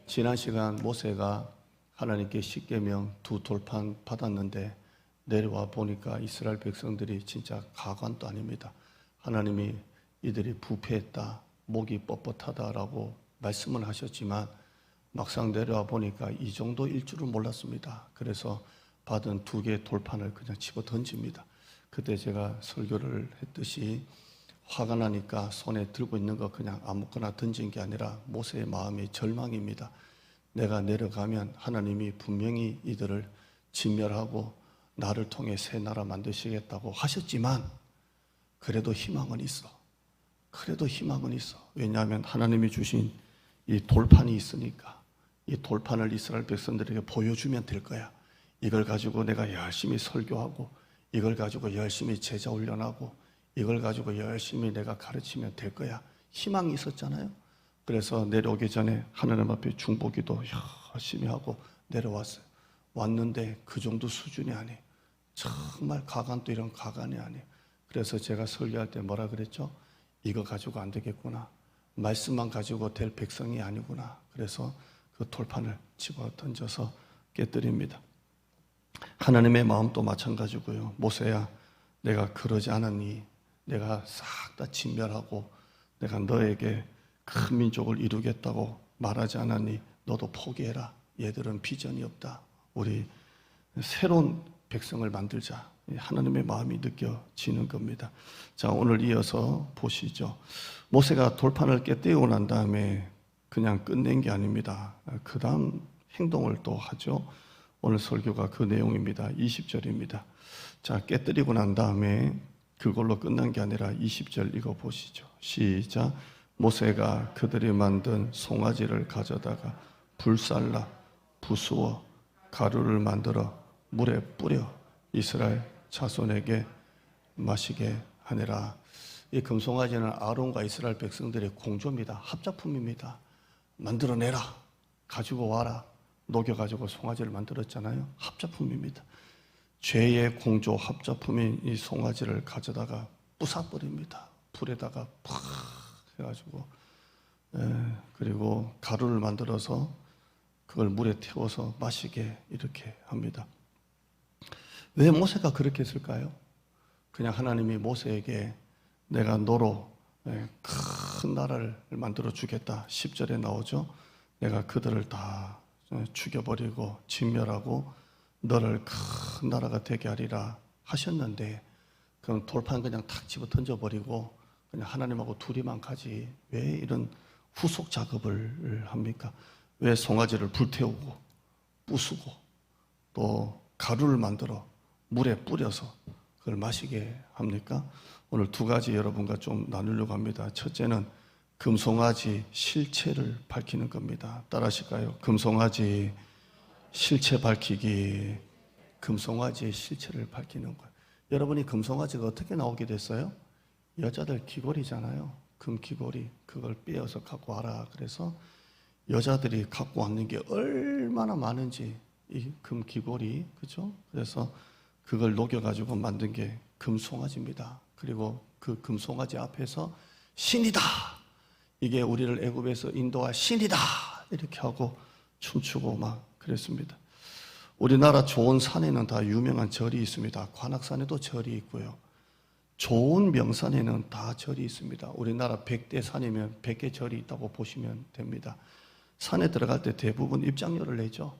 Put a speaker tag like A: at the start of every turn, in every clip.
A: 지난 시간 모세가 하나님께 십계명 두 돌판 받았는데 내려와 보니까 이스라엘 백성들이 진짜 가관도 아닙니다. 하나님이 이들이 부패했다, 목이 뻣뻣하다라고 말씀을 하셨지만 막상 내려와 보니까 이 정도일 줄은 몰랐습니다. 그래서 받은 두 개의 돌판을 그냥 집어 던집니다. 그때 제가 설교를 했듯이 화가 나니까 손에 들고 있는 거 그냥 아무거나 던진 게 아니라 모세의 마음이 절망입니다. 내가 내려가면 하나님이 분명히 이들을 진멸하고 나를 통해 새 나라 만드시겠다고 하셨지만 그래도 희망은 있어. 그래도 희망은 있어. 왜냐하면 하나님이 주신 이 돌판이 있으니까 이 돌판을 이스라엘 백성들에게 보여주면 될 거야. 이걸 가지고 내가 열심히 설교하고 이걸 가지고 열심히 제자 훈련하고 이걸 가지고 열심히 내가 가르치면 될 거야. 희망이 있었잖아요. 그래서 내려오기 전에 하나님 앞에 중보기도 열심히 하고 내려왔어요. 왔는데 그 정도 수준이 아니에요. 정말 가관도 이런 가관이 아니에요. 그래서 제가 설교할 때 뭐라 그랬죠? 이거 가지고 안 되겠구나. 말씀만 가지고 될 백성이 아니구나. 그래서 그 돌판을 집어 던져서 깨뜨립니다. 하나님의 마음도 마찬가지고요. 모세야, 내가 그러지 않았니? 내가 싹 다 진멸하고 내가 너에게 큰 민족을 이루겠다고 말하지 않았니? 너도 포기해라. 얘들은 비전이 없다. 우리 새로운 백성을 만들자. 하나님의 마음이 느껴지는 겁니다. 자, 오늘 이어서 보시죠. 모세가 돌판을 깨뜨리고 난 다음에 그냥 끝낸 게 아닙니다. 그 다음 행동을 또 하죠. 오늘 설교가 그 내용입니다. 20절입니다. 자, 깨뜨리고 난 다음에 그걸로 끝난 게 아니라 20절 이거 보시죠. 시작. 모세가 그들이 만든 송아지를 가져다가 불살라 부수어 가루를 만들어 물에 뿌려 이스라엘 자손에게 마시게 하니라. 이 금송아지는 아론과 이스라엘 백성들의 공조입니다. 합작품입니다. 만들어내라. 가지고 와라. 녹여가지고 송아지를 만들었잖아요. 합작품입니다. 죄의 공조 합작품인 이 송아지를 가져다가 부숴버립니다. 불에다가 팍 해가지고 그리고 가루를 만들어서 그걸 물에 태워서 마시게 이렇게 합니다. 왜 모세가 그렇게 했을까요? 그냥 하나님이 모세에게 내가 너로 큰 나라를 만들어 주겠다. 10절에 나오죠. 내가 그들을 다 죽여버리고 진멸하고 너를 큰 나라가 되게 하리라 하셨는데 그럼 돌판 그냥 탁 집어 던져버리고 그냥 하나님하고 둘이만 가지 왜 이런 후속 작업을 합니까? 왜 송아지를 불태우고 부수고 또 가루를 만들어 물에 뿌려서 그걸 마시게 합니까? 오늘 두 가지 여러분과 좀 나누려고 합니다. 첫째는 금송아지 실체를 밝히는 겁니다. 따라하실까요? 금송아지 실체 밝히기. 금송아지의 실체를 밝히는 거예요. 여러분이 금송아지가 어떻게 나오게 됐어요? 여자들 귀걸이잖아요. 금 귀걸이. 그걸 빼어서 갖고 와라. 그래서 여자들이 갖고 왔는 게 얼마나 많은지 이 금 귀걸이, 그죠? 그래서 그걸 녹여가지고 만든 게 금송아지입니다. 그리고 그 금송아지 앞에서 신이다. 이게 우리를 애굽에서 인도할 신이다. 이렇게 하고 춤추고 막 그랬습니다. 우리나라 좋은 산에는 다 유명한 절이 있습니다. 관악산에도 절이 있고요. 좋은 명산에는 다 절이 있습니다. 우리나라 100대 산이면 100개 절이 있다고 보시면 됩니다. 산에 들어갈 때 대부분 입장료를 내죠.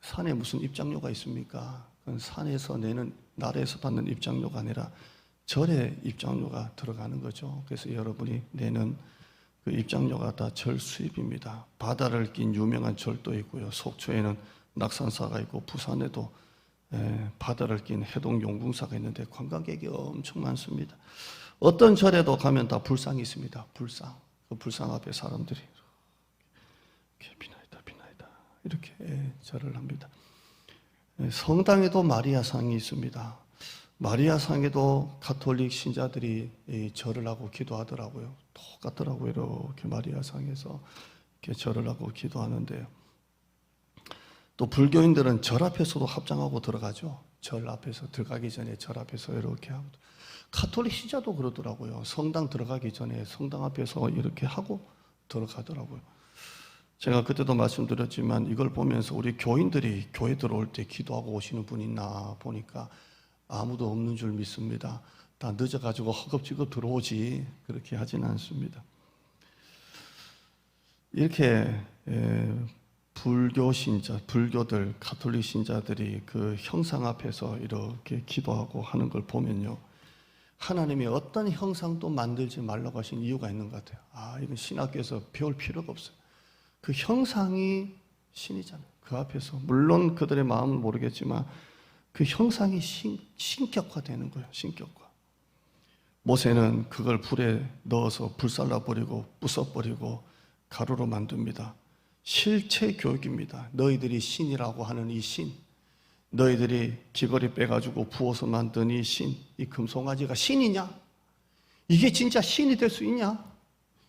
A: 산에 무슨 입장료가 있습니까? 그건 산에서 내는, 나라에서 받는 입장료가 아니라 절에 입장료가 들어가는 거죠. 그래서 여러분이 내는 그 입장료가 다 절 수입입니다. 바다를 낀 유명한 절도 있고요. 속초에는 낙산사가 있고 부산에도 바다를 낀 해동용궁사가 있는데 관광객이 엄청 많습니다. 어떤 절에도 가면 다 불상이 있습니다. 불상. 그 불상 앞에 사람들이 이렇게 비나이다 비나이다 이렇게 절을 합니다. 성당에도 마리아상이 있습니다. 마리아상에도 가톨릭 신자들이 절을 하고 기도하더라고요. 똑같더라고요. 이렇게 마리아상에서 이렇게 절을 하고 기도하는데요. 또 불교인들은 절 앞에서도 합장하고 들어가죠. 절 앞에서 들어가기 전에 절 앞에서 이렇게 하고. 가톨릭 신자도 그러더라고요. 성당 들어가기 전에 성당 앞에서 이렇게 하고 들어가더라고요. 제가 그때도 말씀드렸지만 이걸 보면서 우리 교인들이 교회 들어올 때 기도하고 오시는 분이 있나 보니까 아무도 없는 줄 믿습니다. 다 늦어가지고 허겁지겁 들어오지 그렇게 하지는 않습니다. 이렇게 불교 신자, 불교들, 가톨릭 신자들이 그 형상 앞에서 이렇게 기도하고 하는 걸 보면요, 하나님이 어떤 형상도 만들지 말라고 하신 이유가 있는 것 같아요. 이건 신학교에서 배울 필요가 없어요. 그 형상이 신이잖아요. 그 앞에서 물론 그들의 마음은 모르겠지만 그 형상이 신격화되는 거예요. 신격화. 모세는 그걸 불에 넣어서 불살라버리고 부숴버리고 가루로 만듭니다. 실체 교육입니다. 너희들이 신이라고 하는 이 신, 너희들이 귀걸이 빼가지고 부어서 만든 이 신, 이 금송아지가 신이냐? 이게 진짜 신이 될 수 있냐?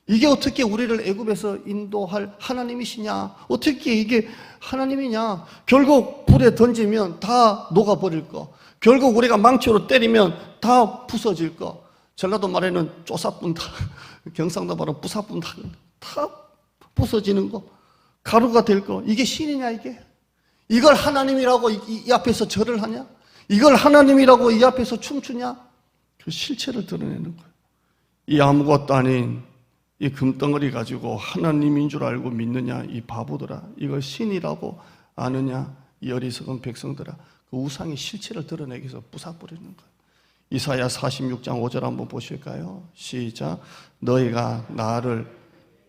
A: 이게 어떻게 우리를 애굽에서 인도할 하나님이시냐? 어떻게 이게 하나님이냐? 결국 불에 던지면 다 녹아버릴 거, 결국 우리가 망치로 때리면 다 부서질 거, 전라도 말에는 쪼사뿐 다, 경상도 말은 부사뿐 다 부서지는 거, 가루가 될 거, 이게 신이냐 이게? 이걸 하나님이라고 이 앞에서 절을 하냐? 이걸 하나님이라고 이 앞에서 춤추냐? 그 실체를 드러내는 거예요. 이 아무것도 아닌 이 금덩어리 가지고 하나님인 줄 알고 믿느냐 이 바보들아, 이걸 신이라고 아느냐 이 어리석은 백성들아. 그 우상의 실체를 드러내기 위해서 부숴버리는 거예요. 이사야 46장 5절 한번 보실까요? 시작. 너희가 나를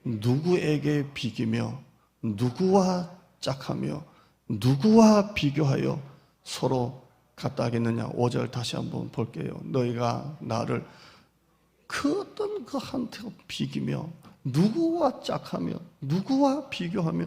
A: 누구에게 비기며 누구와 짝하며 누구와 비교하여 서로 같다 하겠느냐. 5절 다시 한번 볼게요. 너희가 나를 그 어떤 그 한테 비기며 누구와 짝하며 누구와 비교하며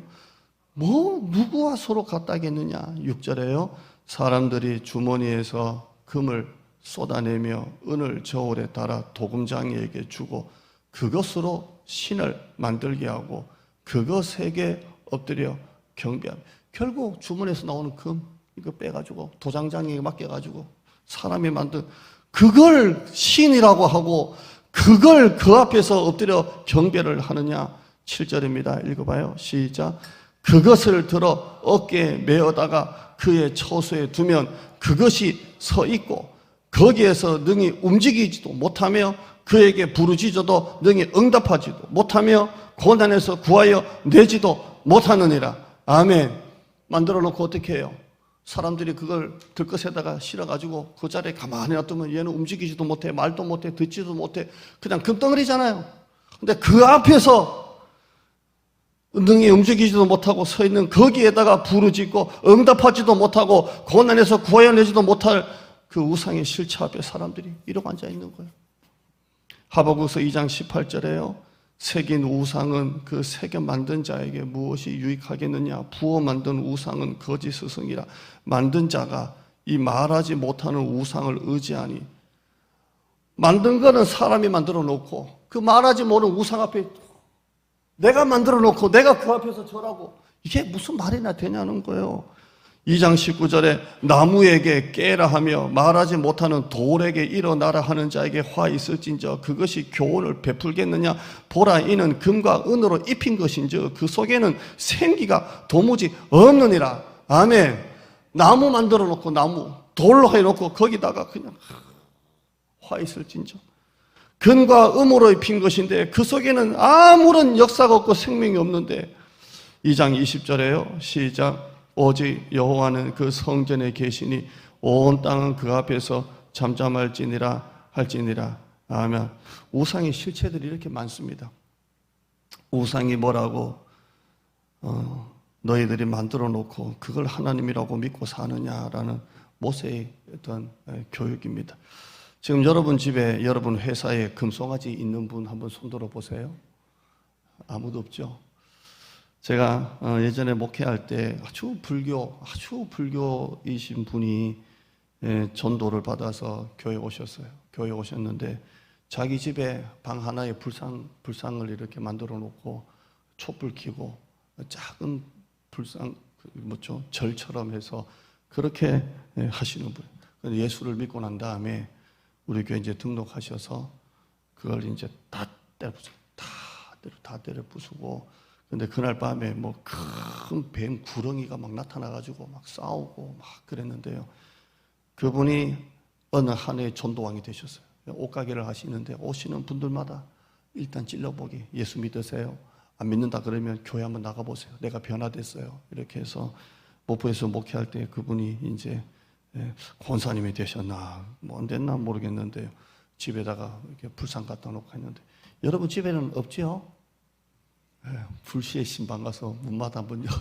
A: 누구와 서로 같다 하겠느냐. 6절에요. 사람들이 주머니에서 금을 쏟아내며 은을 저울에 달아 도금장이에게 주고 그것으로 신을 만들게 하고 그것에게 엎드려 경배하며. 결국 주머니에서 나오는 금 이거 빼가지고 도장장이에게 맡겨가지고 사람이 만든 그걸 신이라고 하고 그걸 그 앞에서 엎드려 경배를 하느냐. 7절입니다. 읽어봐요. 시작. 그것을 들어 어깨에 메어다가 그의 처소에 두면 그것이 서 있고 거기에서 능히 움직이지도 못하며 그에게 부르짖어도 능히 응답하지도 못하며 고난에서 구하여 내지도 못하느니라. 아멘. 만들어 놓고 어떻게 해요? 사람들이 그걸 들것에다가 실어가지고 그 자리에 가만히 놔두면 얘는 움직이지도 못해, 말도 못해, 듣지도 못해. 그냥 금덩어리잖아요. 근데 그 앞에서 능히 움직이지도 못하고 서 있는 거기에다가 부르짖고 응답하지도 못하고 고난에서 구하여 내지도 못할 그 우상의 실체 앞에 사람들이 이러고 앉아 있는 거예요. 하박국서 2장 18절에요. 새긴 우상은 그 새겨 만든 자에게 무엇이 유익하겠느냐. 부어 만든 우상은 거짓 스승이라. 만든 자가 이 말하지 못하는 우상을 의지하니. 만든 거는 사람이 만들어 놓고 그 말하지 못하는 우상 앞에 내가 만들어 놓고 내가 그 앞에서 절하고 이게 무슨 말이나 되냐는 거예요. 2장 19절에 나무에게 깨라 하며 말하지 못하는 돌에게 일어나라 하는 자에게 화 있을진저 그것이 교훈을 베풀겠느냐. 보라 이는 금과 은으로 입힌 것인즉 그 속에는 생기가 도무지 없느니라. 아멘. 나무 만들어 놓고 나무 돌로 해놓고 거기다가 그냥 화 있을진저 금과 은으로 입힌 것인데 그 속에는 아무런 역사가 없고 생명이 없는데. 2장 20절에요. 시작. 오직 여호와는 그 성전에 계시니 온 땅은 그 앞에서 잠잠할지니라 할지니라. 아멘. 우상의 실체들이 이렇게 많습니다. 우상이 뭐라고 너희들이 만들어 놓고 그걸 하나님이라고 믿고 사느냐라는 모세의 어떤 교육입니다. 지금 여러분 집에 여러분 회사에 금송아지 있는 분 한번 손들어 보세요. 아무도 없죠? 제가 예전에 목회할 때 아주 불교이신 분이 전도를 받아서 교회에 오셨어요. 교회에 오셨는데 자기 집에 방 하나에 불상을 이렇게 만들어 놓고 촛불 켜고 작은 불상 절처럼 해서 그렇게 하시는 분. 예수를 믿고 난 다음에 우리 교회 이제 등록하셔서 그걸 이제 다 때려 부수고 근데 그날 밤에 뭐 큰 뱀 구렁이가 막 나타나가지고 막 싸우고 막 그랬는데요. 그분이 어느 한 해의 전도왕이 되셨어요. 옷가게를 하시는데 오시는 분들마다 일단 찔러보기, 예수 믿으세요? 안 믿는다 그러면 교회 한번 나가보세요. 내가 변화됐어요. 이렇게 해서 목포에서 목회할 때 그분이 이제 권사님이 되셨나 뭐 안 됐나 모르겠는데요. 집에다가 이렇게 불상 갖다 놓고 했는데, 여러분 집에는 없지요? 불시에 신방 가서 문마다 한번 열어.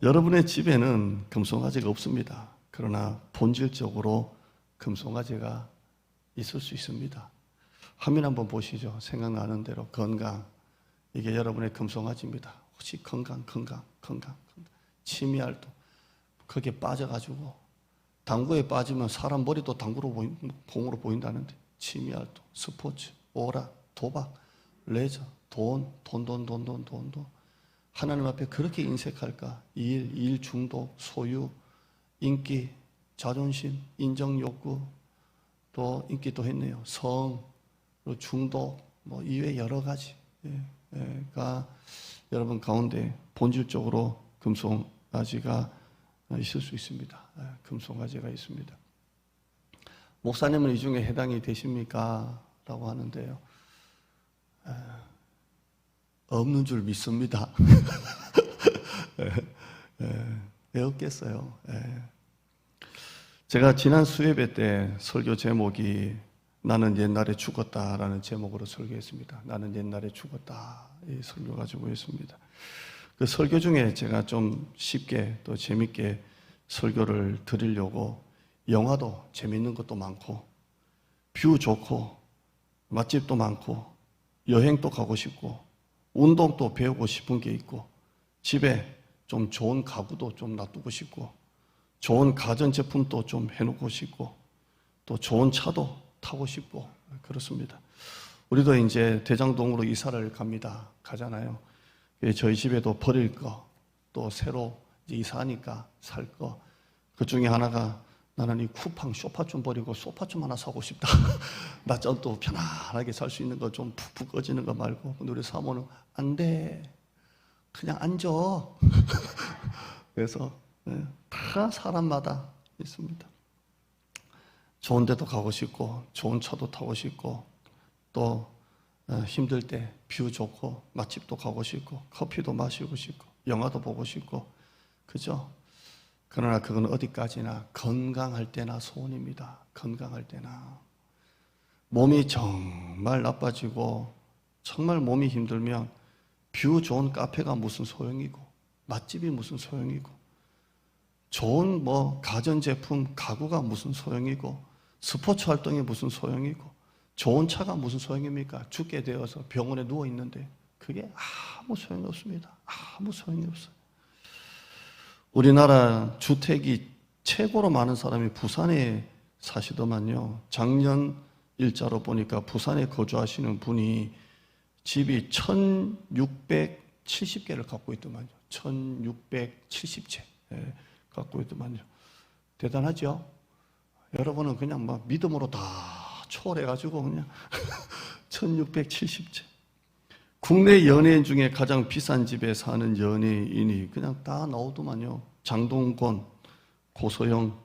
A: 여러분의 집에는 금송아지가 없습니다. 그러나 본질적으로 금송아지가 있을 수 있습니다. 화면 한번 보시죠. 생각나는 대로 건강, 이게 여러분의 금송아지입니다. 혹시 건강. 취미활동, 거기에 빠져가지고 당구에 빠지면 사람 머리도 공으로 보인다는데, 취미활동, 스포츠, 오락, 도박, 레저, 돈. 하나님 앞에 그렇게 인색할까? 일 중독, 소유, 인기, 자존심, 인정욕구, 또 인기도 했네요. 성, 중독, 뭐 이외 여러 가지가 여러분 가운데 본질적으로 금송아지가 있을 수 있습니다. 금송아지가 있습니다. 목사님은 이 중에 해당이 되십니까? 라고 하는데요. 없는 줄 믿습니다. 왜 없겠어요? 제가 지난 수예배 때 설교 제목이 나는 옛날에 죽었다라는 제목으로 설교했습니다. 나는 옛날에 죽었다, 이 설교 가지고 있습니다. 그 설교 중에 제가 좀 쉽게 또 재밌게 설교를 드리려고, 영화도 재밌는 것도 많고 뷰 좋고 맛집도 많고 여행도 가고 싶고 운동도 배우고 싶은 게 있고, 집에 좀 좋은 가구도 좀 놔두고 싶고, 좋은 가전제품도 좀 해놓고 싶고, 또 좋은 차도 타고 싶고, 그렇습니다. 우리도 이제 대장동으로 이사를 가잖아요. 저희 집에도 버릴 거, 또 새로 이제 이사하니까 살 거, 그 중에 하나가 나는 이 쿠팡 소파 좀 버리고 소파 좀 하나 사고 싶다. 나 좀 또 편안하게 살 수 있는 거, 좀 푹푹 꺼지는 거 말고. 근데 우리 사모는 안 돼, 그냥 앉아. 그래서 다 사람마다 있습니다. 좋은 데도 가고 싶고, 좋은 차도 타고 싶고, 또 힘들 때 뷰 좋고 맛집도 가고 싶고, 커피도 마시고 싶고, 영화도 보고 싶고, 그죠? 그러나 그건 어디까지나 건강할 때나 소원입니다. 건강할 때나. 몸이 정말 나빠지고 정말 몸이 힘들면 뷰 좋은 카페가 무슨 소용이고, 맛집이 무슨 소용이고, 좋은 뭐 가전제품, 가구가 무슨 소용이고, 스포츠 활동이 무슨 소용이고, 좋은 차가 무슨 소용입니까? 죽게 되어서 병원에 누워 있는데 그게 아무 소용이 없습니다. 아무 소용이 없어요. 우리나라 주택이 최고로 많은 사람이 부산에 사시더만요. 작년 일자로 보니까 부산에 거주하시는 분이 집이 1670개를 갖고 있더만요. 1670채 갖고 있더만요. 대단하죠? 여러분은 그냥 막 믿음으로 다 초월해가지고 그냥 1670채. 국내 연예인 중에 가장 비싼 집에 사는 연예인이 그냥 다 나오더만요. 장동건, 고소영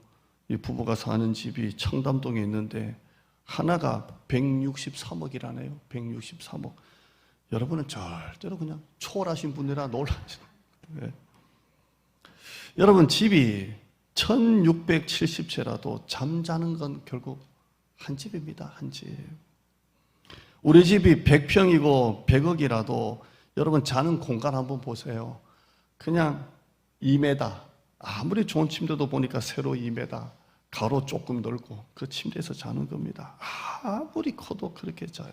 A: 이 부부가 사는 집이 청담동에 있는데 하나가 163억이라네요. 163억. 여러분은 절대로 그냥 초월하신 분이라 놀라시죠. 네. 여러분 집이 1670채라도 잠자는 건 결국 한 집입니다. 한 집. 우리 집이 100평이고 100억이라도 여러분 자는 공간 한번 보세요. 그냥 2m. 아무리 좋은 침대도 보니까 세로 2m. 가로 조금 넓고 그 침대에서 자는 겁니다. 아무리 커도 그렇게 자요.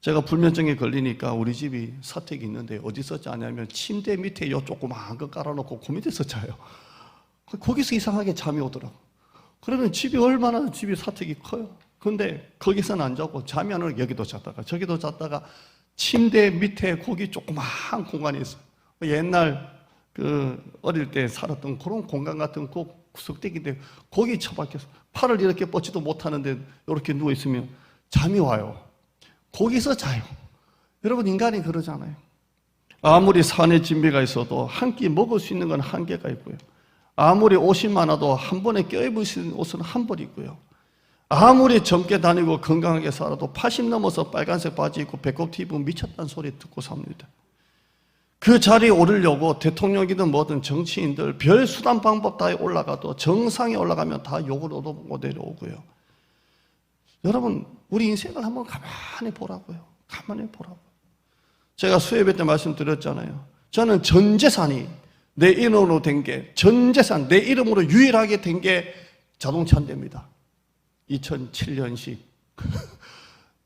A: 제가 불면증에 걸리니까 우리 집이 사택이 있는데 어디서 자냐면 침대 밑에 요 조그마한 거 깔아놓고 그 밑에서 자요. 거기서 이상하게 잠이 오더라고. 그러면 집이 얼마나 집이 사택이 커요. 근데 거기서는 안 자고 잠이 안 오면 여기도 잤다가 저기도 잤다가 침대 밑에 거기 조그마한 공간이 있어요. 옛날 그 어릴 때 살았던 그런 공간 같은 그 구석대기인데 거기 처박혀서 팔을 이렇게 뻗지도 못하는데 이렇게 누워있으면 잠이 와요. 거기서 자요. 여러분, 인간이 그러잖아요. 아무리 산에 진미가 있어도 한 끼 먹을 수 있는 건 한계가 있고요. 아무리 옷이 많아도 한 번에 껴입을 수 있는 옷은 한 벌 있고요. 아무리 젊게 다니고 건강하게 살아도 80 넘어서 빨간색 바지 입고 배꼽 입으면 미쳤다는 소리 듣고 삽니다. 그 자리에 오르려고 대통령이든 뭐든 정치인들 별 수단 방법 다 올라가도 정상에 올라가면 다 욕을 얻어보고 내려오고요. 여러분, 우리 인생을 한번 가만히 보라고요. 가만히 보라고요. 제가 수요예배 때 말씀드렸잖아요. 저는 전 재산이 내 이름으로 된 게, 전 재산, 내 이름으로 유일하게 된 게 자동차 한 대입니다. 2007년식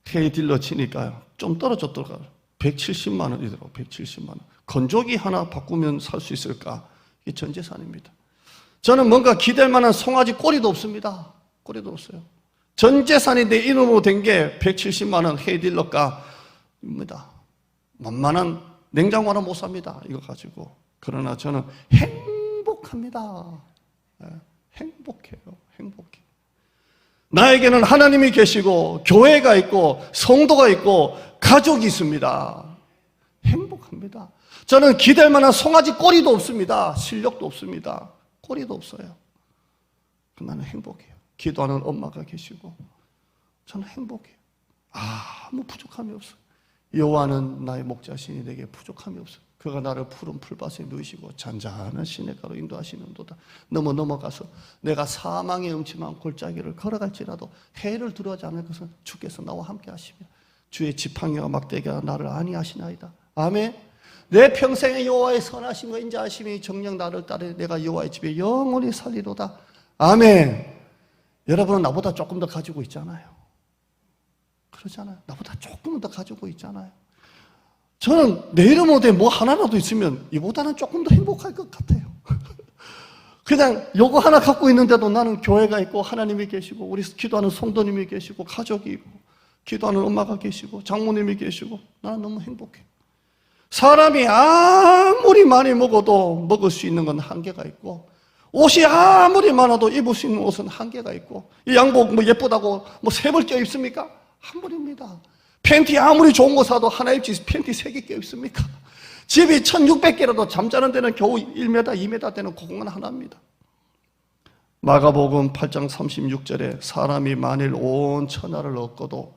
A: K 딜러 치니까 좀 떨어졌더라고요. 170만 원이더라고요. 170만 원. 건조기 하나 바꾸면 살 수 있을까? 이게 전 재산입니다. 저는 뭔가 기댈 만한 송아지 꼬리도 없습니다. 꼬리도 없어요. 전 재산이 내 이름으로 된 게 170만 원 헤이딜러가입니다. 만만한 냉장고 하나 못 삽니다. 이거 가지고. 그러나 저는 행복합니다. 행복해요. 행복해. 나에게는 하나님이 계시고 교회가 있고 성도가 있고 가족이 있습니다. 행복합니다. 저는 기댈 만한 송아지 꼬리도 없습니다. 실력도 없습니다. 꼬리도 없어요. 나는 행복해요. 기도하는 엄마가 계시고 저는 행복해요. 아무 부족함이 없어요. 여호와는 나의 목자시니 내게 부족함이 없어요. 그가 나를 푸른 풀밭에 누이시고 잔잔한 시냇가로 인도하시는도다. 넘어가서 내가 사망의 음침한 골짜기를 걸어갈지라도 해를 두려워하지 않을 것은 주께서 나와 함께 하시며 주의 지팡이와 막대기가 나를 안위하시나이다. 아멘. 내 평생에 여호와의 선하심과 인자하심이 정녕 나를 따르 내가 여호와의 집에 영원히 살리로다. 아멘. 여러분은 나보다 조금 더 가지고 있잖아요. 그러잖아요. 나보다 조금 더 가지고 있잖아요. 저는 내 이름 못해 뭐 하나라도 있으면 이보다는 조금 더 행복할 것 같아요. 그냥 요거 하나 갖고 있는데도 나는 교회가 있고 하나님이 계시고 우리 기도하는 성도님이 계시고 가족이 있고 기도하는 엄마가 계시고 장모님이 계시고 나는 너무 행복해. 사람이 아무리 많이 먹어도 먹을 수 있는 건 한계가 있고 옷이 아무리 많아도 입을 수 있는 옷은 한계가 있고 이 양복 뭐 예쁘다고 뭐 세 벌 껴 입습니까? 한 벌입니다. 팬티 아무리 좋은 거 사도 하나 입지 팬티 3개 껴 입습니까? 집이 1600개라도 잠자는 데는 겨우 1m, 2m 되는 공간 하나입니다. 마가복음 8장 36절에 사람이 만일 온 천하를 얻고도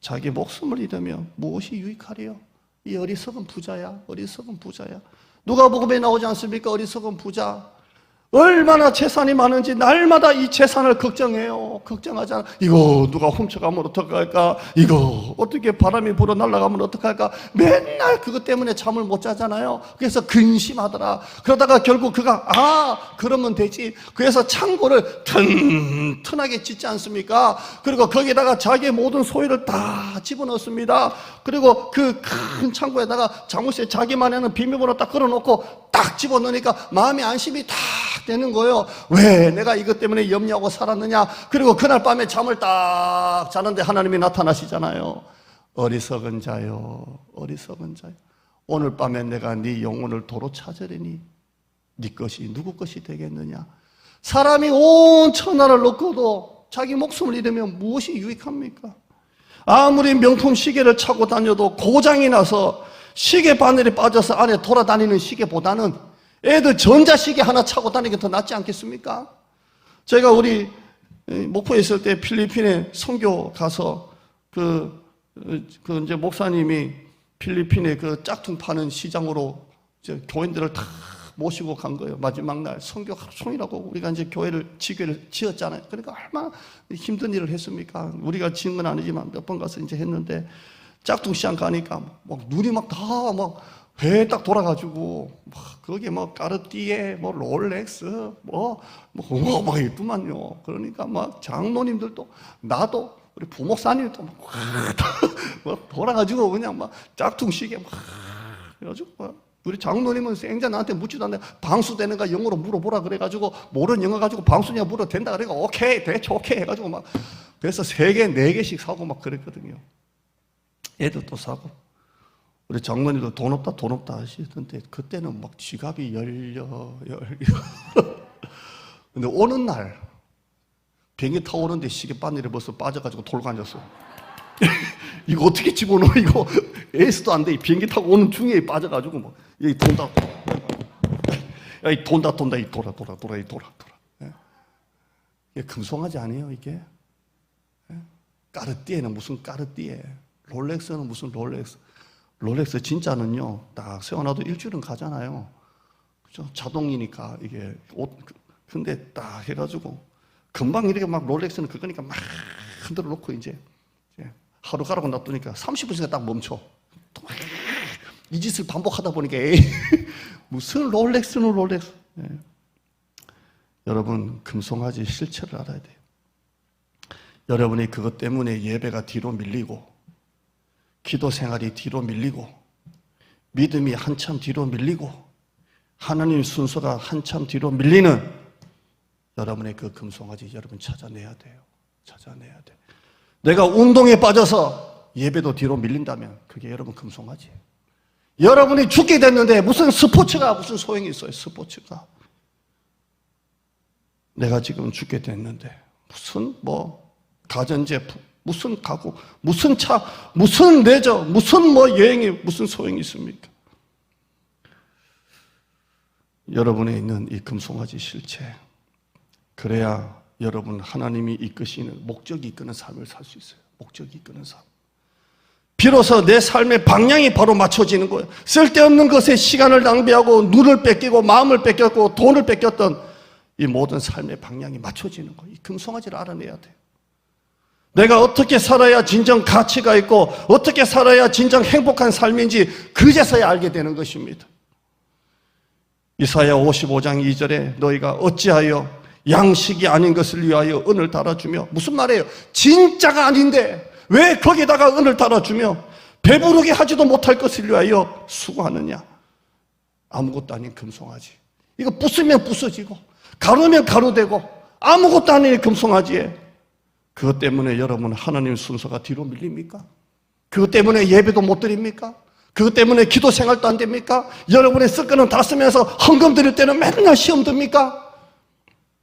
A: 자기 목숨을 잃으면 무엇이 유익하리요? 이 어리석은 부자야. 어리석은 부자야. 누가복음에 나오지 않습니까? 어리석은 부자. 얼마나 재산이 많은지 날마다 이 재산을 걱정해요. 걱정하잖아. 이거 누가 훔쳐가면 어떡할까? 이거 어떻게 바람이 불어 날아가면 어떡할까? 맨날 그것 때문에 잠을 못 자잖아요. 그래서 근심하더라. 그러다가 결국 그가 그러면 되지. 그래서 창고를 튼튼하게 짓지 않습니까? 그리고 거기다가 자기의 모든 소유를 다 집어넣습니다. 그리고 그 큰 창고에다가 자물쇠 자기만 하는 비밀번호 딱 걸어놓고 딱 집어넣으니까 마음의 안심이 딱 되는 거예요. 왜 내가 이것 때문에 염려하고 살았느냐? 그리고 그날 밤에 잠을 딱 자는데 하나님이 나타나시잖아요. 어리석은 자요, 어리석은 자요. 오늘 밤에 내가 네 영혼을 도로 찾으리니 네 것이 누구 것이 되겠느냐? 사람이 온 천하를 놓고도 자기 목숨을 잃으면 무엇이 유익합니까? 아무리 명품 시계를 차고 다녀도 고장이 나서 시계 바늘이 빠져서 안에 돌아다니는 시계보다는 애들 전자시계 하나 차고 다니는 게 더 낫지 않겠습니까? 제가 우리 목포에 있을 때 필리핀에 선교 가서 이제 목사님이 필리핀에 그 짝퉁 파는 시장으로 이제 교인들을 다 모시고 간 거예요. 마지막 날 선교 하루 종일하고 우리가 이제 지교를 지었잖아요. 그러니까 얼마나 힘든 일을 했습니까? 우리가 지은 건 아니지만 몇 번 가서 이제 했는데 짝퉁 시장 가니까 막 눈이 막 다 막 회 딱 돌아가지고 거기 뭐 까르띠에 뭐 롤렉스 뭐 이쁘만요. 그러니까 막 장로님들도 나도 우리 부목사님도 막 돌아가지고 그냥 막 짝퉁 시계 막 그래가지고 우리 장로님은 생전 나한테 묻지도 않는데 방수되는가 영어로 물어보라 그래가지고 모르는 영어 가지고 방수냐 물어도 된다 그러니까 오케이 대체 오케이 해가지고 막 그래서 3개 4개씩 사고 막 그랬거든요. 애들도 사고 우리 장모님도 돈 없다 하시던데 그때는 막 지갑이 열려 근데 어느 날 비행기 타고 오는데 시계 바늘이 벌써 빠져가지고 돌고 앉았어. 이거 어떻게 집어넣어 이거 에이스도 안 돼. 비행기 타고 오는 중에 빠져가지고 뭐 여기 돈다. 이 돈다 이 돌아. 예. 이게 금송아지 아니에요 이게? 예? 까르띠에는 무슨 까르띠에, 롤렉스는 무슨 롤렉스. 롤렉스 진짜는요 딱 세워놔도 일주일은 가잖아요. 그죠? 자동이니까 이게 옷. 근데 딱 해가지고 금방 이렇게 막 롤렉스는 그거니까 막 흔들어 놓고 이제 하루 가라고 놔두니까 30분씩 딱 멈춰. 이 짓을 반복하다 보니까 에이, 무슨 롤렉스는 롤렉스. 예. 여러분 금송아지 실체를 알아야 돼요. 여러분이 그것 때문에 예배가 뒤로 밀리고 기도 생활이 뒤로 밀리고 믿음이 한참 뒤로 밀리고 하나님 순서가 한참 뒤로 밀리는 여러분의 그 금송아지 여러분 찾아내야 돼요. 찾아내야 돼. 내가 운동에 빠져서 예배도 뒤로 밀린다면 그게 여러분 금송아지예요. 여러분이 죽게 됐는데 무슨 스포츠가 무슨 소용이 있어요. 스포츠가. 내가 지금 죽게 됐는데 무슨 뭐 가전제품, 무슨 가구, 무슨 차, 무슨 레저, 무슨 뭐 여행이 무슨 소용이 있습니까? 여러분에 있는 이 금송아지 실체, 그래야 여러분 하나님이 이끄시는 목적이 이끄는 삶을 살 수 있어요. 목적이 이끄는 삶. 비로소 내 삶의 방향이 바로 맞춰지는 거예요. 쓸데없는 것에 시간을 낭비하고 눈을 뺏기고 마음을 뺏겼고 돈을 뺏겼던 이 모든 삶의 방향이 맞춰지는 거예요. 이 금송아지를 알아내야 돼요. 내가 어떻게 살아야 진정 가치가 있고 어떻게 살아야 진정 행복한 삶인지 그제서야 알게 되는 것입니다. 이사야 55장 2절에 너희가 어찌하여 양식이 아닌 것을 위하여 은을 달아주며, 무슨 말이에요? 진짜가 아닌데 왜 거기다가 은을 달아주며 배부르게 하지도 못할 것을 위하여 수고하느냐. 아무것도 아닌 금송아지. 이거 부수면 부서지고 가루면 가루되고 아무것도 아닌 금송아지에 그것 때문에 여러분 하나님 순서가 뒤로 밀립니까? 그것 때문에 예배도 못 드립니까? 그것 때문에 기도 생활도 안 됩니까? 여러분의 쓸 거는 다 쓰면서 헌금 드릴 때는 맨날 시험 듭니까?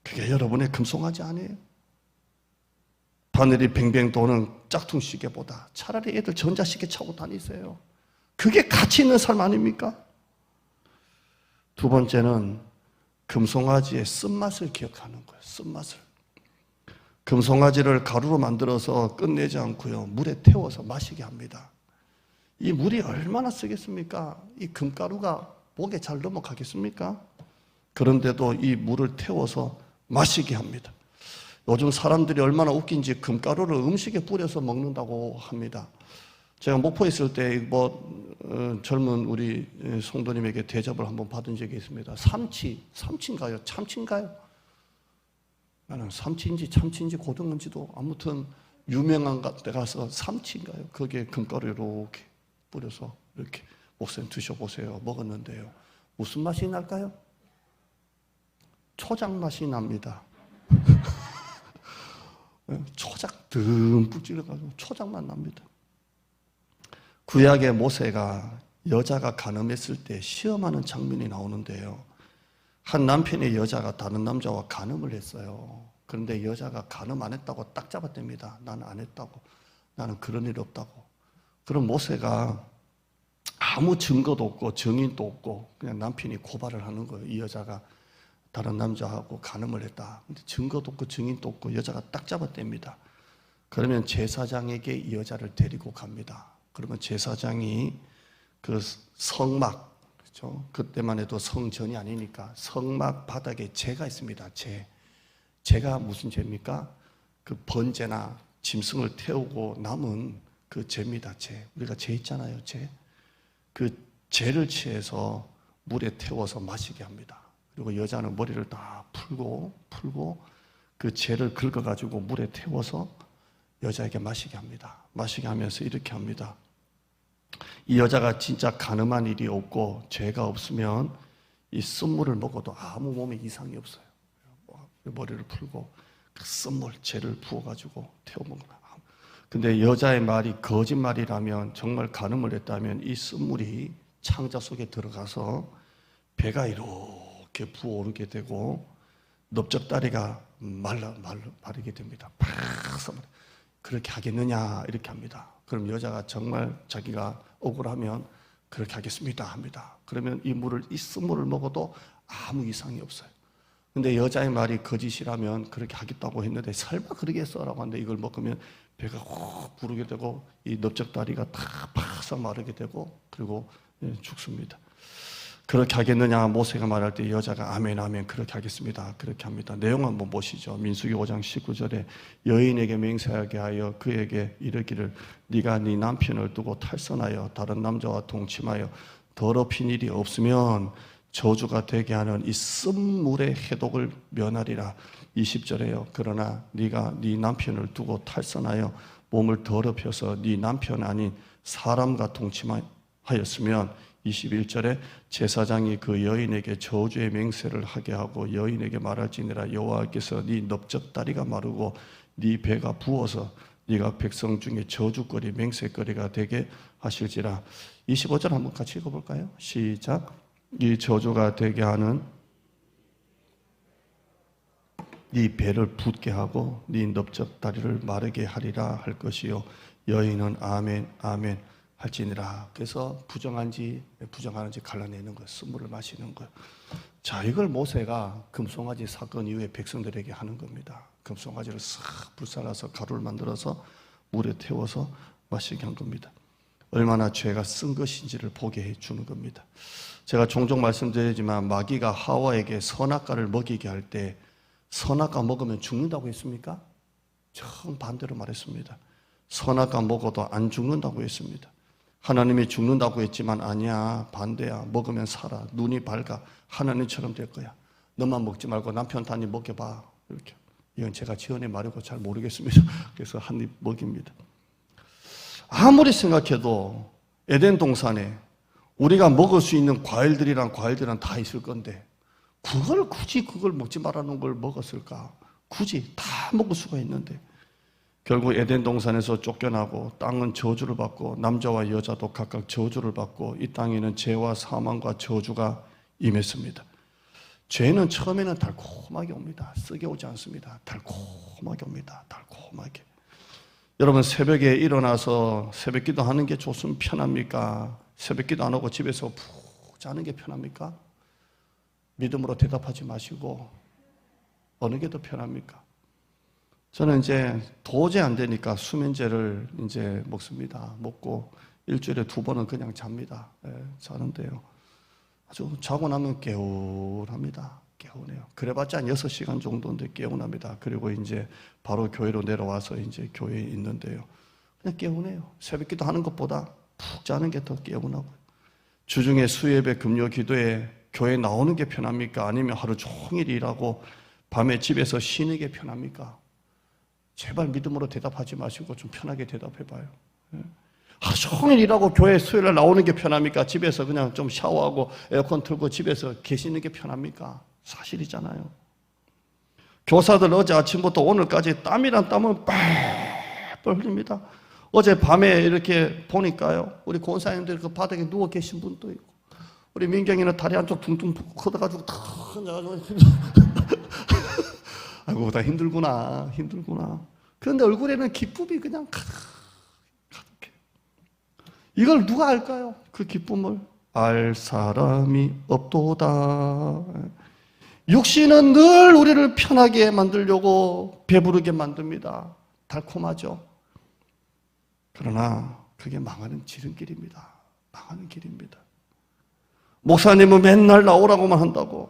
A: 그게 여러분의 금송아지 아니에요? 바늘이 뱅뱅 도는 짝퉁 시계보다 차라리 애들 전자시계 차고 다니세요. 그게 가치 있는 삶 아닙니까? 두 번째는 금송아지의 쓴맛을 기억하는 거예요. 쓴맛을. 금송아지를 가루로 만들어서 끝내지 않고요, 물에 태워서 마시게 합니다. 이 물이 얼마나 쓰겠습니까? 이 금가루가 목에 잘 넘어가겠습니까? 그런데도 이 물을 태워서 마시게 합니다. 요즘 사람들이 얼마나 웃긴지 금가루를 음식에 뿌려서 먹는다고 합니다. 제가 목포에 있을 때 젊은 우리 성도님에게 대접을 한번 받은 적이 있습니다. 삼치인가요? 참치인가요? 나는 삼치인지 참치인지 고등어인지도 아무튼 유명한 데 가서 삼치인가요? 거기에 금가루 이렇게 뿌려서 이렇게 목사님 드셔보세요. 먹었는데요. 무슨 맛이 날까요? 초장 맛이 납니다. 초장 듬뿍 찔러가지고 초장만 납니다. 구약의 모세가 여자가 간음했을 때 시험하는 장면이 나오는데요. 한 남편의 여자가 다른 남자와 간음을 했어요. 그런데 여자가 간음 안 했다고 딱 잡아댑니다. 나는 안 했다고. 나는 그런 일 없다고. 그럼 모세가 아무 증거도 없고 증인도 없고 그냥 남편이 고발을 하는 거예요. 이 여자가 다른 남자하고 간음을 했다. 근데 증거도 없고 증인도 없고 여자가 딱 잡아댑니다. 그러면 제사장에게 이 여자를 데리고 갑니다. 그러면 제사장이 그 성막, 그렇죠? 그때만 해도 성전이 아니니까 성막 바닥에 재가 있습니다. 재가 무슨 재입니까? 그 번제나 짐승을 태우고 남은 그 재입니다. 재. 우리가 재 있잖아요. 재. 그 재를 취해서 물에 태워서 마시게 합니다. 그리고 여자는 머리를 다 풀고 그 재를 긁어가지고 물에 태워서 여자에게 마시게 합니다. 마시게 하면서 이렇게 합니다. 이 여자가 진짜 간음한 일이 없고 죄가 없으면 이 쓴물을 먹어도 아무 몸에 이상이 없어요. 머리를 풀고 그 쓴물, 재를 부어가지고 태워 먹는 거예요. 근데 여자의 말이 거짓말이라면, 정말 간음을 했다면 이 쓴물이 창자 속에 들어가서 배가 이렇게 부어오르게 되고 넓적다리가 마르게 됩니다. 그렇게 하겠느냐 이렇게 합니다. 그럼 여자가 정말 자기가 억울하면 그렇게 하겠습니다 합니다. 그러면 이 쓴물을 먹어도 아무 이상이 없어요. 근데 여자의 말이 거짓이라면 그렇게 하겠다고 했는데 설마 그러겠어라고 하는데 이걸 먹으면 배가 확 부르게 되고 이 넓적다리가 다 바싹 마르게 되고 그리고 죽습니다. 그렇게 하겠느냐 모세가 말할 때 여자가 아멘 아멘 그렇게 하겠습니다. 그렇게 합니다. 내용 한번 보시죠. 민수기 5장 19절에 여인에게 맹세하게 하여 그에게 이르기를 네가 네 남편을 두고 탈선하여 다른 남자와 동침하여 더럽힌 일이 없으면 저주가 되게 하는 이 쓴물의 해독을 면하리라. 20절에요. 그러나 네가 네 남편을 두고 탈선하여 몸을 더럽혀서 네 남편 아닌 사람과 동침하였으면 21절에 제사장이 그 여인에게 저주의 맹세를 하게 하고 여인에게 말할지니라 여호와께서 네 넓적다리가 마르고 네 배가 부어서 네가 백성 중에 저주거리 맹세거리가 되게 하실지라. 25절 한번 같이 읽어볼까요? 시작. 이 저주가 되게 하는 네 배를 붓게 하고 네 넓적다리를 마르게 하리라 할 것이요 여인은 아멘 아멘 할지니라. 그래서 부정한지 부정하는지 갈라내는 거예요. 쓴물을 마시는 거예요. 자, 이걸 모세가 금송아지 사건 이후에 백성들에게 하는 겁니다. 금송아지를 싹 불살라서 가루를 만들어서 물에 태워서 마시게 한 겁니다. 얼마나 죄가 쓴 것인지를 보게 해주는 겁니다. 제가 종종 말씀드리지만 마귀가 하와에게 선악과를 먹이게 할 때 선악과 먹으면 죽는다고 했습니까? 정반대로 말했습니다. 선악과 먹어도 안 죽는다고 했습니다. 하나님이 죽는다고 했지만 아니야, 반대야. 먹으면 살아. 눈이 밝아. 하나님처럼 될 거야. 너만 먹지 말고 남편 한 입 먹여봐. 이렇게. 이건 제가 지어낸 말이고 잘 모르겠습니다. 그래서 한 입 먹입니다. 아무리 생각해도 에덴 동산에 우리가 먹을 수 있는 과일들은 다 있을 건데 굳이 그걸 먹지 말라는 걸 먹었을까? 굳이 다 먹을 수가 있는데 결국 에덴 동산에서 쫓겨나고 땅은 저주를 받고 남자와 여자도 각각 저주를 받고 이 땅에는 죄와 사망과 저주가 임했습니다. 죄는 처음에는 달콤하게 옵니다. 쓰게 오지 않습니다. 달콤하게 옵니다. 달콤하게. 여러분 새벽에 일어나서 새벽 기도하는 게 좋으면 편합니까? 새벽 기도 안 하고 집에서 푹 자는 게 편합니까? 믿음으로 대답하지 마시고 어느 게 더 편합니까? 저는 이제 도저히 안 되니까 수면제를 이제 먹습니다. 먹고 일주일에 2번은 그냥 잡니다. 자는데요. 아주 자고 나면 개운합니다. 개운해요. 그래봤자 한 6시간 정도인데 개운합니다. 그리고 이제 바로 교회로 내려와서 이제 교회에 있는데요. 그냥 개운해요. 새벽 기도 하는 것보다 푹 자는 게 더 개운하고요. 주중에 수예배 금요 기도에 교회 나오는 게 편합니까? 아니면 하루 종일 일하고 밤에 집에서 쉬는 게 편합니까? 제발 믿음으로 대답하지 마시고 좀 편하게 대답해 봐요. 하루 종일 일하고 교회 수요일에 나오는 게 편합니까? 집에서 그냥 좀 샤워하고 에어컨 틀고 집에서 계시는 게 편합니까? 사실이잖아요. 교사들 어제 아침부터 오늘까지 땀이란 땀은 뻘뻘 흘립니다. 어제 밤에 이렇게 보니까요, 우리 권사님들 그 바닥에 누워 계신 분도 있고, 우리 민경이는 다리 한쪽 둥둥 커져가지고 탁 앉아가지고 아이고 다 힘들구나. 그런데 얼굴에는 기쁨이 그냥 가득해. 이걸 누가 알까요? 그 기쁨을 알 사람이 없도다. 육신은 늘 우리를 편하게 만들려고 배부르게 만듭니다. 달콤하죠. 그러나 그게 망하는 지름길입니다. 망하는 길입니다. 목사님은 맨날 나오라고만 한다고,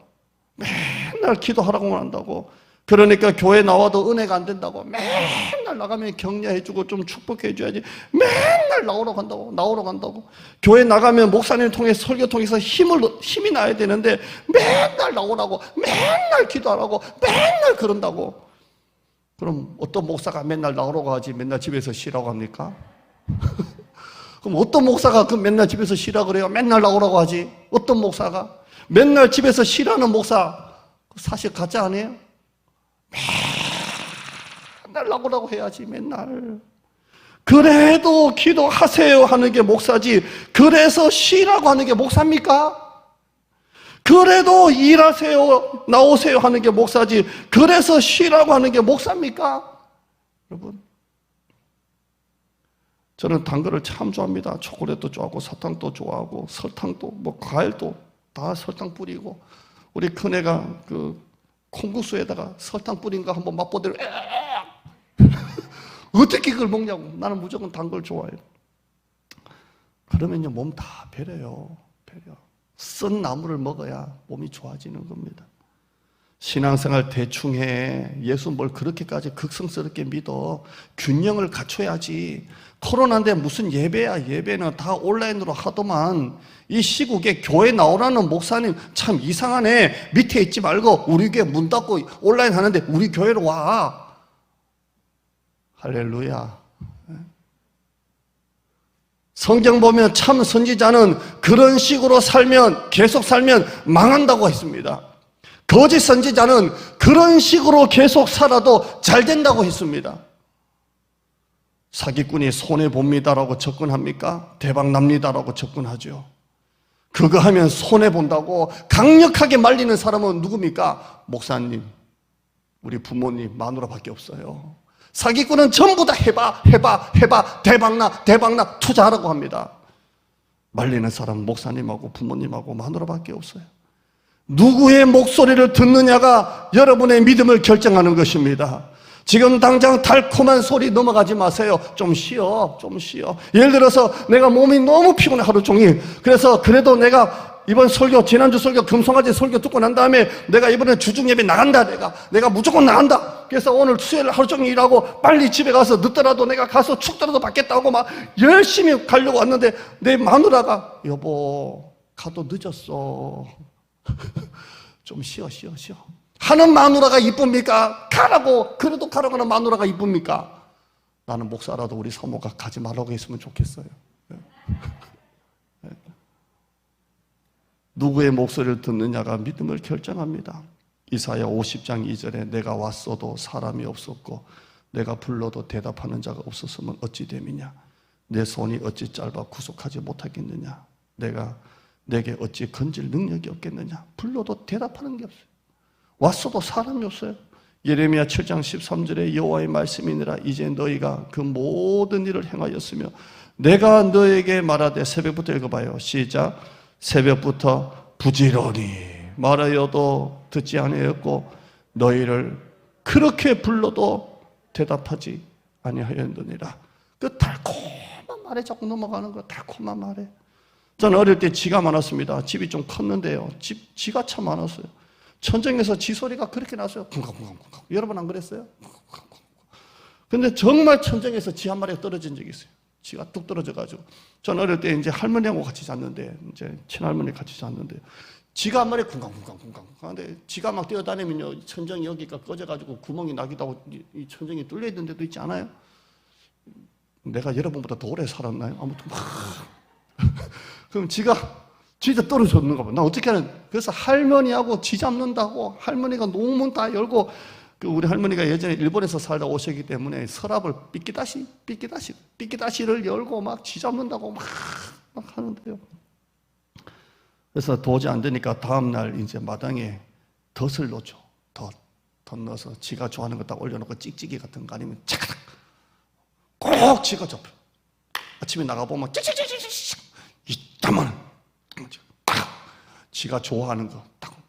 A: 맨날 기도하라고만 한다고, 그러니까 교회 나와도 은혜가 안 된다고, 맨날 나가면 격려해주고 좀 축복해줘야지, 맨날 나오라고 한다고, 교회 나가면 목사님 통해 설교 통해서 힘이 나야 되는데 맨날 나오라고, 맨날 기도하라고, 맨날 그런다고. 그럼 어떤 목사가 맨날 나오라고 하지 맨날 집에서 쉬라고 합니까? 그럼 어떤 목사가 그 맨날 집에서 쉬라 그래요? 맨날 나오라고 하지? 어떤 목사가? 맨날 집에서 쉬라는 목사 사실 가짜 아니에요? 맨날 나오라고 해야지 맨날. 그래도 기도하세요 하는 게 목사지 그래서 쉬라고 하는 게 목사입니까? 그래도 일하세요 나오세요 하는 게 목사지 그래서 쉬라고 하는 게 목사입니까? 여러분 저는 단 거를 참 좋아합니다. 초콜릿도 좋아하고 사탕도 좋아하고 설탕도 뭐 과일도 다 설탕 뿌리고, 우리 큰애가 그 콩국수에다가 설탕 뿌린 거 한번 맛보더니 어떻게 그걸 먹냐고. 나는 무조건 단 걸 좋아해요. 그러면요 몸 다 배려요. 배려. 쓴 나물을 먹어야 몸이 좋아지는 겁니다. 신앙생활 대충 해. 예수 뭘 그렇게까지 극성스럽게 믿어. 균형을 갖춰야지. 코로나인데 무슨 예배야. 예배는 다 온라인으로 하더만. 이 시국에 교회 나오라는 목사님 참 이상하네. 밑에 있지 말고 우리 교회 문 닫고 온라인 하는데 우리 교회로 와. 할렐루야. 성경 보면 참 선지자는 그런 식으로 살면, 계속 살면 망한다고 했습니다. 거짓 선지자는 그런 식으로 계속 살아도 잘 된다고 했습니다. 사기꾼이 손해봅니다라고 접근합니까? 대박납니다라고 접근하죠. 그거 하면 손해본다고 강력하게 말리는 사람은 누굽니까? 목사님, 우리 부모님, 마누라밖에 없어요. 사기꾼은 전부 다 해봐, 대박나, 투자하라고 합니다. 말리는 사람은 목사님하고 부모님하고 마누라밖에 없어요. 누구의 목소리를 듣느냐가 여러분의 믿음을 결정하는 것입니다. 지금 당장 달콤한 소리 넘어가지 마세요. 좀 쉬어. 예를 들어서 내가 몸이 너무 피곤해, 하루 종일. 그래서 그래도 내가 이번 설교, 지난주 설교, 금송아지 설교 듣고 난 다음에 내가 이번에 주중 예배 나간다. 내가 무조건 나간다. 그래서 오늘 수요일 하루 종일 일하고 빨리 집에 가서 늦더라도 내가 가서 축더라도 받겠다고 막 열심히 가려고 왔는데 내 마누라가 여보 가도 늦었어. 좀 쉬어. 하는 마누라가 이쁩니까? 가라고. 그래도 가라고 하는 마누라가 이쁩니까? 나는 목사라도 우리 사모가 가지 말라고 했으면 좋겠어요. 누구의 목소리를 듣느냐가 믿음을 결정합니다. 이사야 50장 2절에 내가 왔어도 사람이 없었고 내가 불러도 대답하는 자가 없었으면 어찌 됨이냐. 내 손이 어찌 짧아 구속하지 못하겠느냐. 내게 어찌 건질 능력이 없겠느냐. 불러도 대답하는 게 없어요. 왔어도 사람이 없어요. 예레미야 7장 13절에 여호와의 말씀이니라 이제 너희가 그 모든 일을 행하였으며 내가 너에게 말하되, 새벽부터 읽어봐요. 시작. 새벽부터 부지런히 말하여도 듣지 아니하였고 너희를 그렇게 불러도 대답하지 아니하였느니라. 그 달콤한 말에 자꾸 넘어가는 거. 달콤한 말에. 저는 어릴 때 쥐가 많았습니다. 집이 좀 컸는데요. 쥐가 참 많았어요. 천정에서 쥐 소리가 그렇게 났어요. 쿵쾅쿵쾅쿵쾅. 여러분 안 그랬어요? 근데 정말 천정에서 쥐 한 마리가 떨어진 적이 있어요. 쥐가 뚝 떨어져가지고. 전 어릴 때 이제 할머니하고 같이 잤는데, 이제 친할머니 같이 잤는데, 쥐가 한 마리 쿵쾅쿵쾅쿵쾅. 근데 쥐가 막 뛰어다니면요, 천정이 여기가 꺼져가지고 구멍이 나기도 하고, 이 천정이 뚫려 있는 데도 있지 않아요? 내가 여러분보다 더 오래 살았나요? 아무튼 막. 그럼 쥐가 진짜 떨어졌는가 봐. 나 어떻게 하는? 그래서 할머니하고 쥐 잡는다고 할머니가 농문 다 열고, 그 우리 할머니가 예전에 일본에서 살다 오셨기 때문에 서랍을 삐끼다시를 열고 막 쥐 잡는다고 막 하는데요. 그래서 도저히 안 되니까 다음날 이제 마당에 덫을 놓죠. 덫 넣어서 쥐가 좋아하는 거 딱 올려놓고 찍찍이 같은 거 아니면 차가닥 꼭 쥐가 잡혀. 아침에 나가보면 찍찍찍찍찍 이따만 쥐가 좋아하는 거 딱.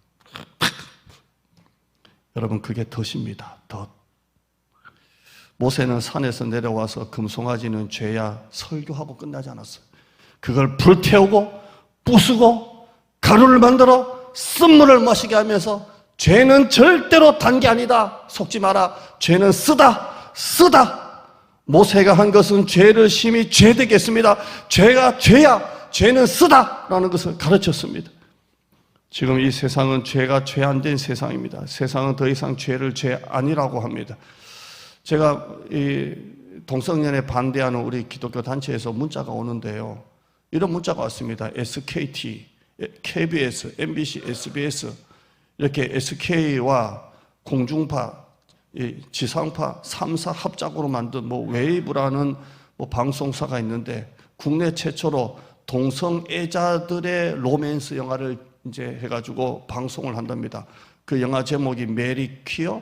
A: 여러분 그게 덫입니다. 덫. 모세는 산에서 내려와서 금송아지는 죄야 설교하고 끝나지 않았어요. 그걸 불태우고 부수고 가루를 만들어 쓴물을 마시게 하면서 죄는 절대로 단 게 아니다. 속지 마라. 죄는 쓰다. 모세가 한 것은 죄를 심히 죄되겠습니다. 죄가 죄야. 죄는 쓰다라는 것을 가르쳤습니다. 지금 이 세상은 죄가 죄 안 된 세상입니다. 세상은 더 이상 죄를 죄 아니라고 합니다. 제가 이 동성연애 반대하는 우리 기독교 단체에서 문자가 오는데요. 이런 문자가 왔습니다. SKT, KBS, MBC, SBS 이렇게 SK와 공중파, 지상파 3사 합작으로 만든 웨이브라는 방송사가 있는데 국내 최초로 동성애자들의 로맨스 영화를 이제 해가지고 방송을 한답니다. 그 영화 제목이 메리 퀴어,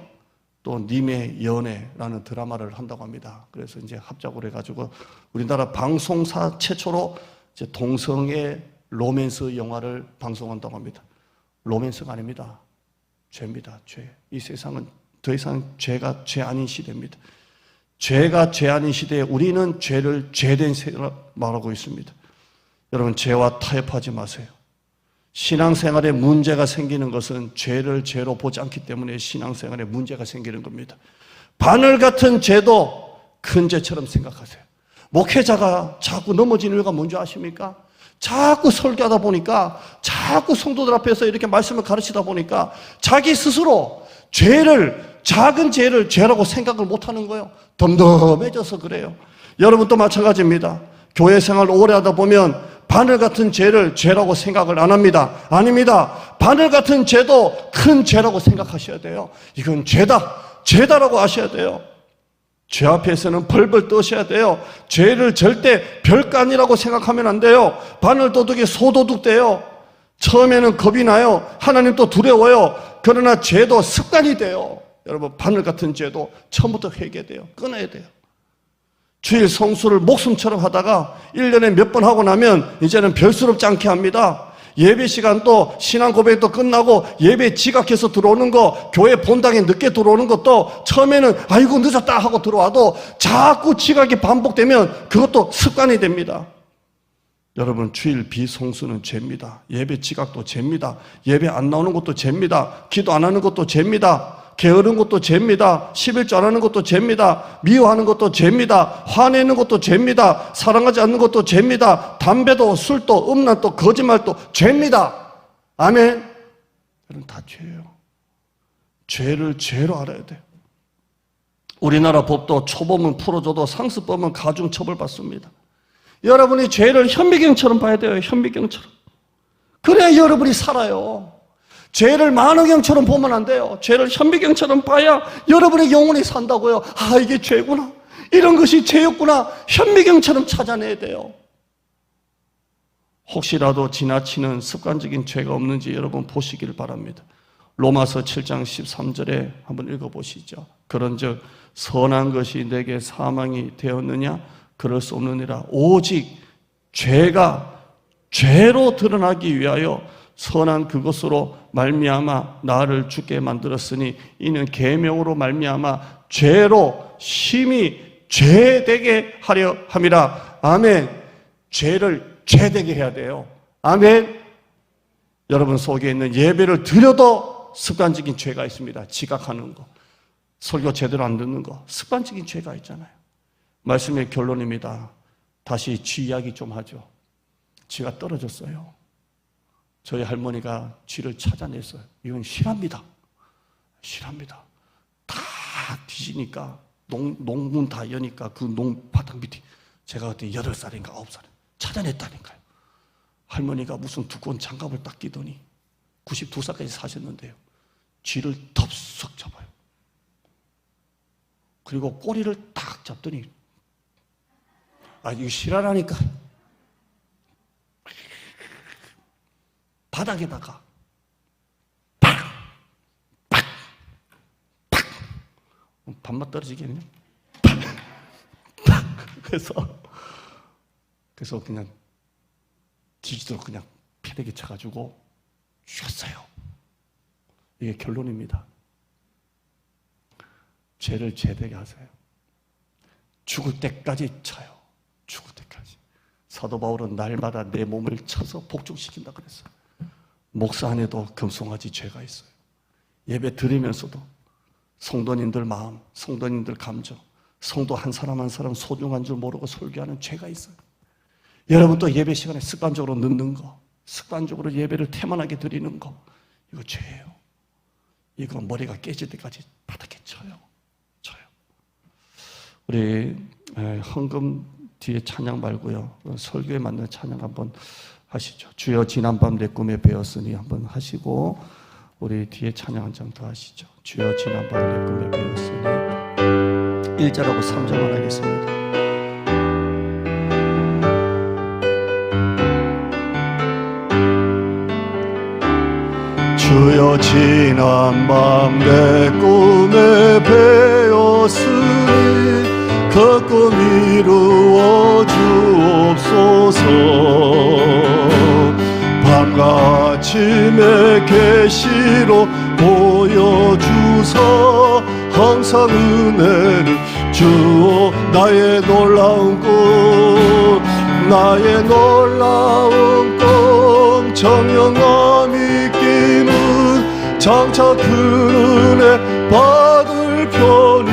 A: 또 님의 연애라는 드라마를 한다고 합니다. 그래서 이제 합작으로 해가지고 우리나라 방송사 최초로 이제 동성애 로맨스 영화를 방송한다고 합니다. 로맨스가 아닙니다. 죄입니다. 죄. 이 세상은 더 이상 죄가 죄 아닌 시대입니다. 죄가 죄 아닌 시대에 우리는 죄를 죄된 세대라 말하고 있습니다. 여러분, 죄와 타협하지 마세요. 신앙생활에 문제가 생기는 것은 죄를 죄로 보지 않기 때문에 신앙생활에 문제가 생기는 겁니다. 바늘 같은 죄도 큰 죄처럼 생각하세요. 목회자가 자꾸 넘어지는 이유가 뭔지 아십니까? 자꾸 설교하다 보니까, 자꾸 성도들 앞에서 이렇게 말씀을 가르치다 보니까 자기 스스로 작은 죄를 죄라고 생각을 못하는 거예요. 덤덤해져서 그래요. 여러분도 마찬가지입니다. 교회 생활을 오래 하다 보면 바늘 같은 죄를 죄라고 생각을 안 합니다. 아닙니다. 바늘 같은 죄도 큰 죄라고 생각하셔야 돼요. 이건 죄다라고 아셔야 돼요. 죄 앞에서는 벌벌 떠셔야 돼요. 죄를 절대 별간이라고 생각하면 안 돼요. 바늘 도둑이 소도둑 돼요. 처음에는 겁이 나요. 하나님도 두려워요. 그러나 죄도 습관이 돼요. 여러분, 바늘 같은 죄도 처음부터 회개돼요. 끊어야 돼요. 주일 성수를 목숨처럼 하다가 1년에 몇 번 하고 나면 이제는 별스럽지 않게 합니다. 예배 시간도 신앙 고백도 끝나고 예배 지각해서 들어오는 거, 교회 본당에 늦게 들어오는 것도 처음에는 아이고 늦었다 하고 들어와도 자꾸 지각이 반복되면 그것도 습관이 됩니다. 여러분, 주일 비성수는 죄입니다. 예배 지각도 죄입니다. 예배 안 나오는 것도 죄입니다. 기도 안 하는 것도 죄입니다. 게으른 것도 죄입니다. 11조 안 하는 것도 죄입니다. 미워하는 것도 죄입니다. 화내는 것도 죄입니다. 사랑하지 않는 것도 죄입니다. 담배도 술도 음란도 거짓말도 죄입니다. 아멘. 이런 다 죄예요. 죄를 죄로 알아야 돼요. 우리나라 법도 초범은 풀어줘도 상습범은 가중 처벌받습니다. 여러분이 죄를 현미경처럼 봐야 돼요. 현미경처럼. 그래야 여러분이 살아요. 죄를 만화경처럼 보면 안 돼요. 죄를 현미경처럼 봐야 여러분의 영혼이 산다고요. 아, 이게 죄구나. 이런 것이 죄였구나. 현미경처럼 찾아내야 돼요. 혹시라도 지나치는 습관적인 죄가 없는지 여러분 보시기를 바랍니다. 로마서 7장 13절에 한번 읽어보시죠. 그런즉 선한 것이 내게 사망이 되었느냐? 그럴 수 없느니라. 오직 죄가 죄로 드러나기 위하여 선한 그것으로 말미암아 나를 죽게 만들었으니 이는 계명으로 말미암아 죄로 심히 죄되게 하려 함이라. 아멘. 죄를 죄되게 해야 돼요. 아멘. 여러분 속에 있는 예배를 드려도 습관적인 죄가 있습니다. 지각하는 거, 설교 제대로 안 듣는 거, 습관적인 죄가 있잖아요. 말씀의 결론입니다. 다시 쥐 이야기 좀 하죠. 쥐가 떨어졌어요. 저희 할머니가 쥐를 찾아냈어요. 이건 실합니다. 실합니다. 다 뒤지니까 농문 다 여니까 그 농바닥 밑에 제가 그때 8살인가 9살 찾아냈다니까요. 할머니가 무슨 두꺼운 장갑을 딱 끼더니 92살까지 사셨는데요. 쥐를 덥석 잡아요. 그리고 꼬리를 딱 잡더니 아, 이거 실화라니까. 바닥에다가 팍! 팍! 팍! 밥맛 떨어지겠네. 팍! 팍! 그래서 그냥 뒤지도록 그냥 패대기 쳐가지고 죽였어요. 이게 결론입니다. 죄를 죄되게 하세요. 죽을 때까지 쳐요. 죽을 때까지. 사도 바울은 날마다 내 몸을 쳐서 복종시킨다 그랬어요. 목사 안에도 금송아지 죄가 있어요. 예배 드리면서도 성도님들 마음, 성도님들 감정, 성도 한 사람 한 사람 소중한 줄 모르고 설교하는 죄가 있어요. 여러분도 예배 시간에 습관적으로 늦는 거, 습관적으로 예배를 태만하게 드리는 거, 이거 죄예요. 이거 머리가 깨질 때까지 바닥에 쳐요. 우리 헌금 뒤에 찬양 말고요, 설교에 맞는 찬양 한번 하시죠. 주여 지난밤 내 꿈에 배웠으니 한번 하시고 우리 뒤에 찬양 한 장 더 하시죠. 주여 지난밤 내 꿈에 배웠으니 1절하고 3절만 하겠습니다. 주여 지난 밤 내 꿈에 배었으니 그 꿈 이루어 주옵소서. 밤과 아침의 계시로 보여주사 항상 은혜를 주오. 나의 놀라운 꿈, 나의 놀라운 꿈, 정령함이 끼는 장차 그 은혜 받을 편이.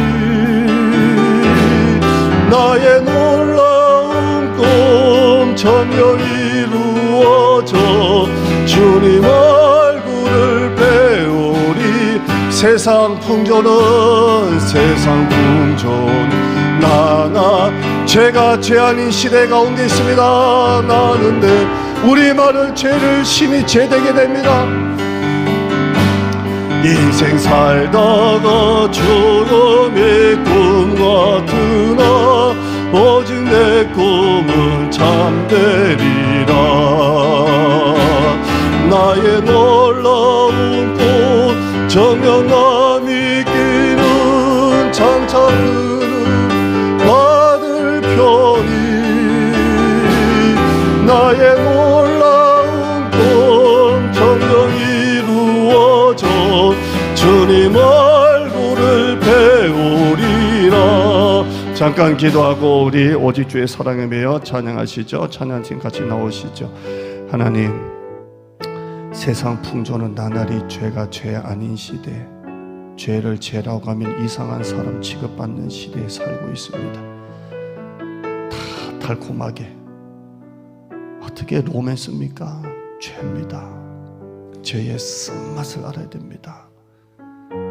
A: 나의 놀라운 꿈 전혀 이루어져 주님 얼굴을 배우리. 세상 풍조는 나나 죄가 죄 아닌 시대 가운데 있습니다. 나는데 우리 많은 죄를 심히 죄되게 됩니다. 인생 살다가 죽음의 꿈 같으나 오직 내 꿈은 참되리라. 나의 놀라운 꿈 정령함이 끼는 장차 그는 받을 편이. 나의 놀라운 꿈 정령 이루어져 주님 얼굴을 배우리라. 잠깐 기도하고 우리 오직 주의 사랑에 매여 찬양하시죠. 찬양팀 같이 나오시죠. 하나님, 세상 풍조는 나날이 죄가 죄 아닌 시대, 죄를 죄라고 하면 이상한 사람 취급받는 시대에 살고 있습니다. 다 달콤하게 어떻게 로맨스입니까? 죄입니다. 죄의 쓴맛을 알아야 됩니다.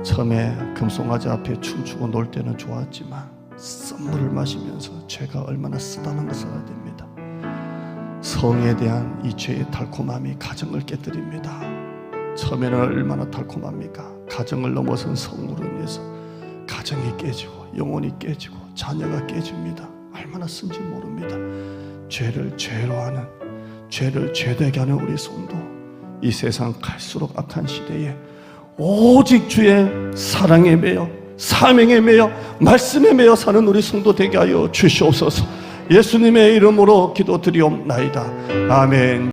A: 처음에 금송아지 앞에 춤추고 놀 때는 좋았지만 썸물을 마시면서 죄가 얼마나 쓰다는 것을 알아야 됩니다. 성에 대한 이 죄의 달콤함이 가정을 깨뜨립니다. 처음에는 얼마나 달콤합니까? 가정을 넘어선 성으로 인해서 가정이 깨지고 영혼이 깨지고 자녀가 깨집니다. 얼마나 쓴지 모릅니다. 죄를 죄로 하는, 죄를 죄되게 하는 우리 성도, 이 세상 갈수록 악한 시대에 오직 주의 사랑에 매여 사명에 매여 말씀에 매여 사는 우리 성도 되게 하여 주시옵소서. 예수님의 이름으로 기도드리옵나이다. 아멘.